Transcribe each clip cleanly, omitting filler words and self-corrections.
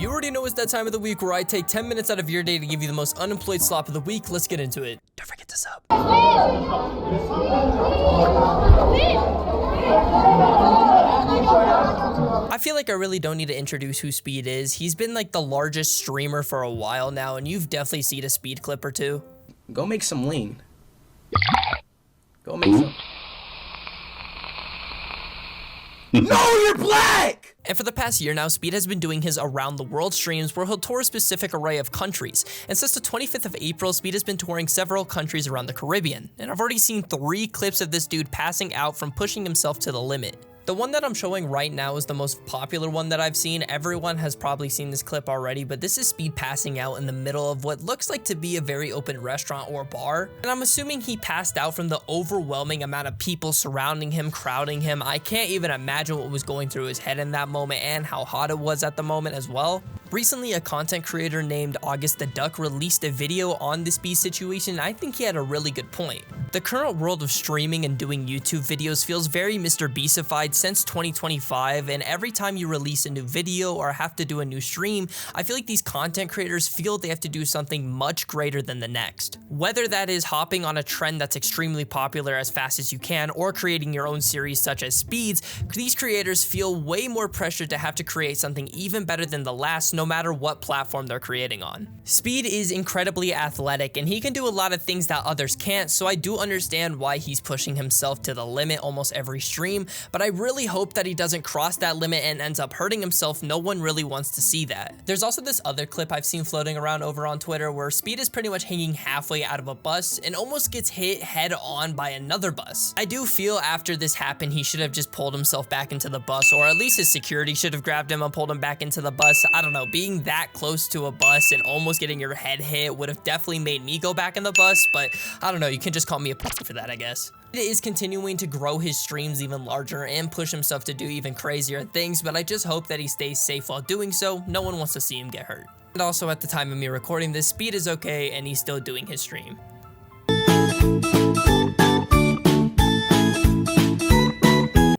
You already know it's that time of the week where I take 10 minutes out of your day to give you the most unemployed slop of the week. Let's get into it. Don't forget to sub. I feel like I really don't need to introduce who Speed is. He's been like the largest streamer for a while now, and you've definitely seen a Speed clip or two. Go make some lean. Go make some. No, you're black! And for the past year now, Speed has been doing his around the world streams where he'll tour a specific array of countries. And since the 25th of April, Speed has been touring several countries around the Caribbean. And I've already seen 3 clips of this dude passing out from pushing himself to the limit. The one that I'm showing right now is the most popular one that I've seen. Everyone has probably seen this clip already, but this is Speed passing out in the middle of what looks like to be a very open restaurant or bar. And I'm assuming he passed out from the overwhelming amount of people surrounding him, crowding him. I can't even imagine what was going through his head in that moment and how hot it was at the moment as well. Recently, a content creator named August the Duck released a video on the Speed situation, and I think he had a really good point. The current world of streaming and doing YouTube videos feels very Mr. Beastified since 2025, and every time you release a new video or have to do a new stream, I feel like these content creators feel they have to do something much greater than the next. Whether that is hopping on a trend that's extremely popular as fast as you can, or creating your own series such as Speed's, these creators feel way more pressure to have to create something even better than the last, no matter what platform they're creating on. Speed is incredibly athletic, and he can do a lot of things that others can't, so I do understand why he's pushing himself to the limit almost every stream, but I really hope that he doesn't cross that limit and ends up hurting himself. No one really wants to see that. There's also this other clip I've seen floating around over on Twitter where Speed is pretty much hanging halfway out of a bus and almost gets hit head on by another bus. I do feel after this happened, he should have just pulled himself back into the bus, or at least his security should have grabbed him and pulled him back into the bus. I don't know, being that close to a bus and almost getting your head hit would have definitely made me go back in the bus, but I don't know, you can just call me a pussy for that, I guess. He is continuing to grow his streams even larger and push himself to do even crazier things, but I just hope that he stays safe while doing so. No one wants to see him get hurt. And also, at the time of me recording this, Speed is okay and he's still doing his stream.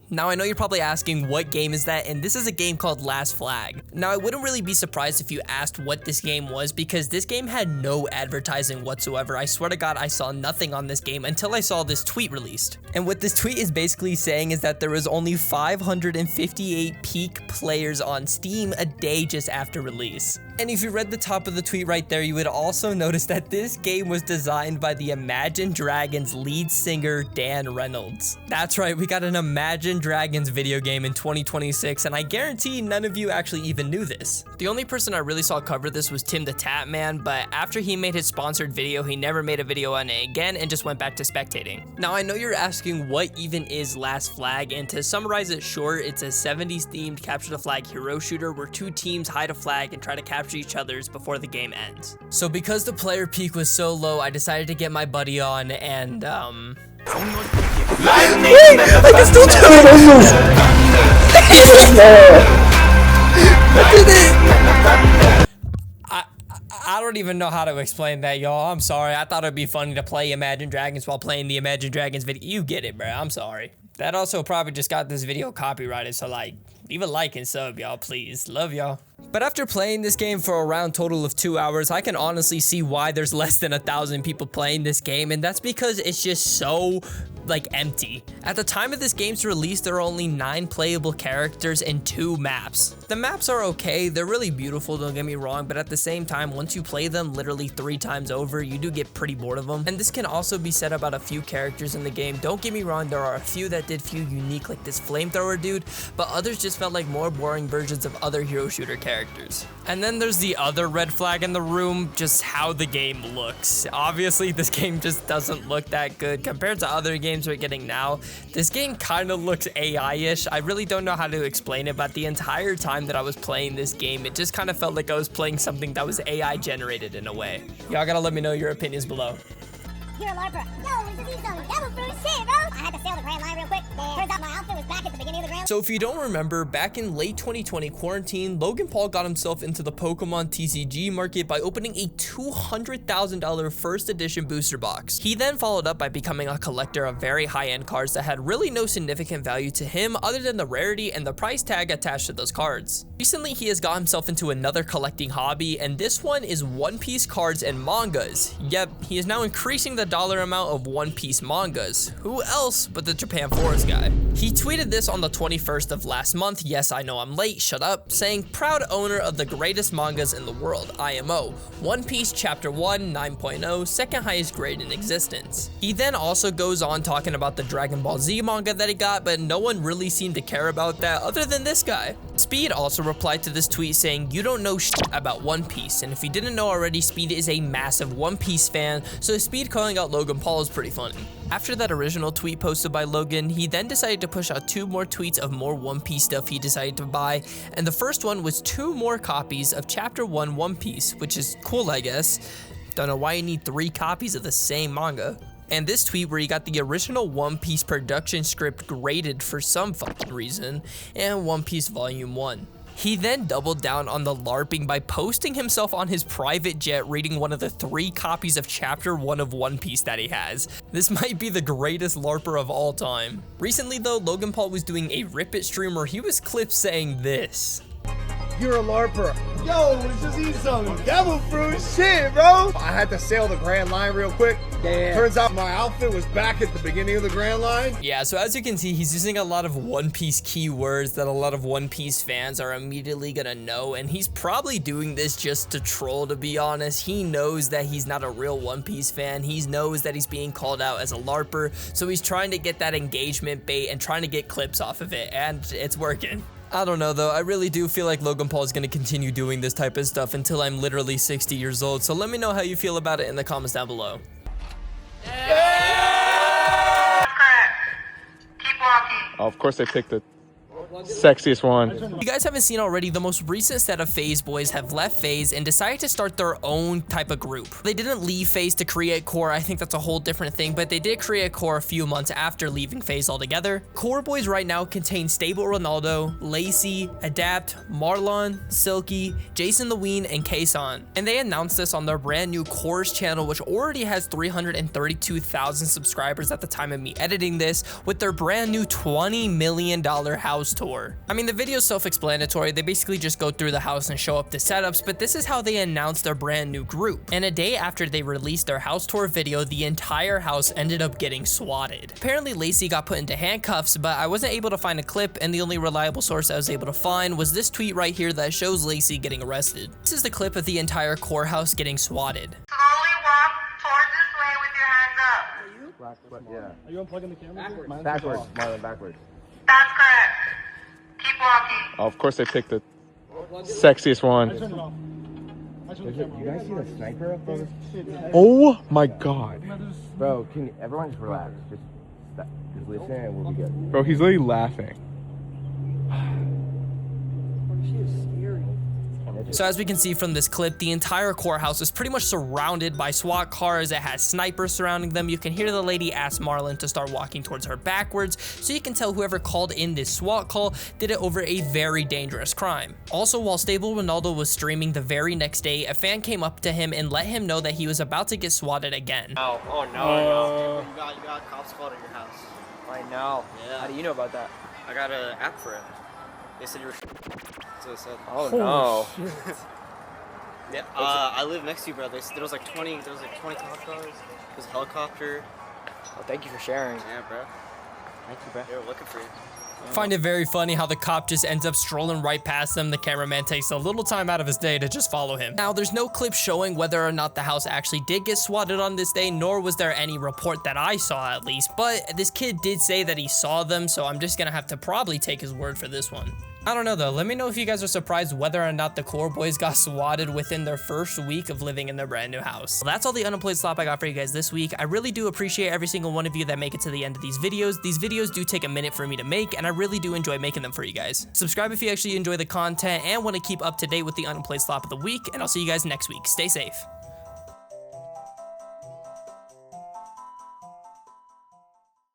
Now, I know you're probably asking what game is that, and this is a game called Last Flag. Now, I wouldn't really be surprised if you asked what this game was, because this game had no advertising whatsoever. I swear to God, I saw nothing on this game until I saw this tweet released. And what this tweet is basically saying is that there was only 558 peak players on Steam a day just after release. And if you read the top of the tweet right there, you would also notice that this game was designed by the Imagine Dragons lead singer, Dan Reynolds. That's right, we got an Imagine Dragons video game in 2026, and I guarantee none of you actually even knew this. The only person I really saw cover this was Tim the Tap Man, but after he made his sponsored video, he never made a video on it again and just went back to spectating. Now, I know you're asking what even is Last Flag, and to summarize it short, it's a 70s themed capture the flag hero shooter where 2 teams hide a flag and try to capture each other's before the game ends. So because the player peak was so low, I decided to get my buddy on and I can still do it! I don't even know how to explain that, y'all. I'm sorry. I thought it'd be funny to play Imagine Dragons while playing the Imagine Dragons video. You get it, bro. I'm sorry. That also probably just got this video copyrighted, so like, leave a like and sub, y'all, please. Love y'all. But after playing this game for around total of 2 hours, I can honestly see why there's less than 1,000 people playing this game, and that's because it's just so like empty. At the time of this game's release, there are only 9 playable characters and 2 maps. The maps are okay, they're really beautiful, don't get me wrong, but at the same time, once you play them literally 3 times over, you do get pretty bored of them. And this can also be said about a few characters in the game. Don't get me wrong, there are a few that did feel unique, like this flamethrower dude, but others just felt like more boring versions of other hero shooter characters. And then there's the other red flag in the room, just how the game looks. Obviously, this game just doesn't look that good compared to other games we're getting now. This game kind of looks AI-ish. I really don't know how to explain it, but the entire time that I was playing this game, it just kind of felt like I was playing something that was AI generated in a way. Y'all gotta let me know your opinions below. You're a larper. Yo, this is some devil fruit shit, bro. I had to sail the Grand Line real quick. Turns out my outfit was back at the beginning of the Grand Line. So if you don't remember, back in late 2020 quarantine, Logan Paul got himself into the Pokemon TCG market by opening a $200,000 first edition booster box. He then followed up by becoming a collector of very high-end cards that had really no significant value to him other than the rarity and the price tag attached to those cards. Recently, he has got himself into another collecting hobby, and this one is One Piece cards and mangas. Yep, he is now increasing the dollar amount of One Piece mangas. Who else but the Japan Forest guy? He tweeted this on the 21st of last month, yes I know I'm late, shut up, saying, proud owner of the greatest mangas in the world, IMO, One Piece Chapter 1, 9.0, second highest grade in existence. He then also goes on talking about the Dragon Ball Z manga that he got, but no one really seemed to care about that other than this guy. Speed also replied to this tweet saying, you don't know shit about One Piece, and if you didn't know already, Speed is a massive One Piece fan, so Speed calling out Logan Paul is pretty funny. After that original tweet posted by Logan, he then decided to push out 2 more tweets of more One Piece stuff he decided to buy, and the first one was 2 more copies of Chapter 1 One Piece, which is cool I guess. Don't know why you need 3 copies of the same manga. And this tweet where he got the original One Piece production script graded for some fucking reason, and One Piece Volume 1. He then doubled down on the LARPing by posting himself on his private jet reading one of the 3 copies of Chapter 1 of One Piece that he has. This might be the greatest LARPer of all time. Recently though, Logan Paul was doing a Rip It stream where he was clipped saying this. You're a larper. Yo, let's just eat some devil fruit shit, bro. I had to sail the Grand Line real quick. Yeah. Turns out my outfit was back at the beginning of the Grand Line. Yeah, so as you can see, he's using a lot of One Piece keywords that a lot of One Piece fans are immediately gonna know, and he's probably doing this just to troll, to be honest. He knows that he's not a real One Piece fan. He knows that he's being called out as a LARPer, so he's trying to get that engagement bait and trying to get clips off of it, and it's working. I don't know though, I really do feel like Logan Paul is going to continue doing this type of stuff until I'm literally 60 years old, so let me know how you feel about it in the comments down below. Yeah. Keep walking. Oh, of course they picked the sexiest one. If you guys haven't seen already, the most recent set of FaZe boys have left FaZe and decided to start their own type of group. They didn't leave FaZe to create Core, I think that's a whole different thing, but they did create Core a few months after leaving FaZe altogether. Core boys right now contain Stable Ronaldo, Lacey, Adapt, Marlon, Silky, Jason Lewine, and Kason. And they announced this on their brand new Core's channel, which already has 332,000 subscribers at the time of me editing this, with their brand new $20 million house tour. I mean, the video's self-explanatory. They basically just go through the house and show up the setups, but this is how they announced their brand new group. And a day after they released their house tour video, the entire house ended up getting swatted. Apparently, Lacey got put into handcuffs, but I wasn't able to find a clip, and the only reliable source I was able to find was this tweet right here that shows Lacey getting arrested. This is the clip of the entire core house getting swatted. Slowly walk towards this way with your hands up. Yeah. Are you unplugging the camera? Backwards, Marlon, backwards. That's correct. Keep walking. Oh, of course they picked the sexiest one. Turn it off. I turned the camera. You guys see the sniper up there? Oh my god. Bro, can everyone just relax? Just listen and we'll be good. Bro, he's literally laughing. So as we can see from this clip, the entire courthouse is pretty much surrounded by SWAT cars. It has snipers surrounding them. You can hear the lady ask Marlon to start walking towards her backwards, so you can tell whoever called in this SWAT call did it over a very dangerous crime. Also, while Stable Ronaldo was streaming the very next day, a fan came up to him and let him know that he was about to get swatted again. Oh no. You got cops called at your house. I know. Yeah. How do you know about that? I got an app for it. They said you were so it said. Oh no. Yeah. I live next to you, bro. There was like 20 cop cars. There's a helicopter. Well, thank you for sharing. Yeah, bro. Thank you, bro. They were looking for you. I find it very funny how the cop just ends up strolling right past them. The cameraman takes a little time out of his day to just follow him. Now, there's no clip showing whether or not the house actually did get swatted on this day, nor was there any report that I saw at least, but this kid did say that he saw them, so I'm just gonna have to probably take his word for this one. I don't know though, let me know if you guys are surprised whether or not the core boys got swatted within their first week of living in their brand new house. Well, that's all the Unemployed Slop I got for you guys this week. I really do appreciate every single one of you that make it to the end of these videos. These videos do take a minute for me to make, and I really do enjoy making them for you guys. Subscribe if you actually enjoy the content and want to keep up to date with the Unemployed Slop of the week, and I'll see you guys next week. Stay safe.